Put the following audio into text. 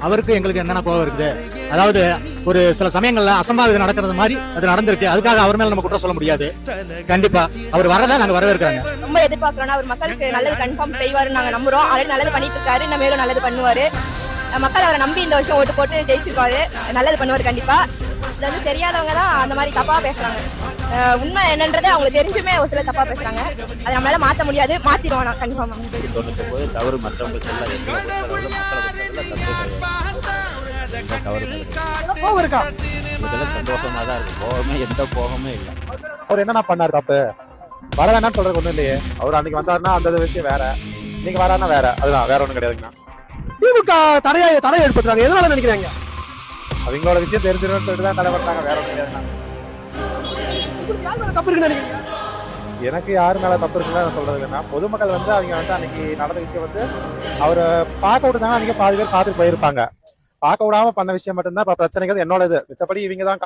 அவருக்கு எங்களுக்கு என்னென்ன கோவம் இருக்குது. அதாவது ஒரு சில சமயங்கள்ல அசம்பாவிதம் நடக்கிறது மாதிரி அது நடந்திருக்கு. அதுக்காக அவர் மேல நம்ம குற்றம் சொல்ல முடியாது. கண்டிப்பா அவர் வரதான் நாங்க வரவேற்கிறாங்க. ரொம்ப எதிர்பார்க்கிறோம். அவர் மக்களுக்கு நல்லது கன்ஃபார்ம் செய்வாருன்னு நாங்க நம்புறோம். ஆல்ரெடி நல்லது பண்ணிட்டு இருக்காரு, இன்னும் மேலும் நல்லது பண்ணுவாரு. மக்கள் அவரை நம்பி இந்த வருஷம் ஓட்டு போட்டு ஜெயிச்சிருக்காரு. நல்லது பண்ணுவாரு கண்டிப்பா. இது வந்து தெரியாதவங்க தான் அந்த மாதிரி தப்பா பேசுறாங்க. உண்மை என்னன்றதை அவங்களுக்கு தெரிஞ்சுமே ஒரு சில தப்பா பேசுறாங்க. அதை நம்மளால மாத்த முடியாது, மாத்திடுவோம் நான் கன்ஃபார்ம். 99 தவறு மற்றவங்க சொல்ல கோவம் இருக்கா? இதெல்லாம் சந்தோஷமா தான் இருக்கு. கோவமே எந்த கோவமே இல்லை. அவர் என்னன்னா பண்ணாரு தப்பு? வர வேணாம்னு சொல்றது ஒண்ணும் இல்லையே. அவர் அன்னைக்கு வந்தாருன்னா அந்த விஷயம் வேற, இன்னைக்கு வராருன்னா வேற. அதுதான், வேற ஒண்ணும் கிடையாதுங்கண்ணா. திமுக தடையை ஏற்படுத்துறாங்க. எதனால நினைக்கிறாங்க? அவங்களோட விஷயம் தெரிஞ்சிடும் சொல்லிட்டு தான் தடை பண்றாங்க, வேற ஒண்ணும் கிடையாதுண்ணா. யார் மேல தப்பு இருக்குன்னு நினைக்கிறீங்க? எனக்கு யாரு மேல தப்பு இருக்குன்னு நான் சொல்றது இல்லைன்னா, பொதுமக்கள் வந்து அவங்க வந்து அன்னைக்கு நடந்த விஷயம் வந்து அவரை பார்க்க விட்டுதாங்க. அன்னைக்கு பாதி பேர் பார்த்துட்டு போயிருப்பாங்க. பார்க்க விடாம பண்ண விஷயம் மட்டும்தான் இப்ப பிரச்சனைகள் என்னோட இது. மிச்சப்படி இவங்க தான்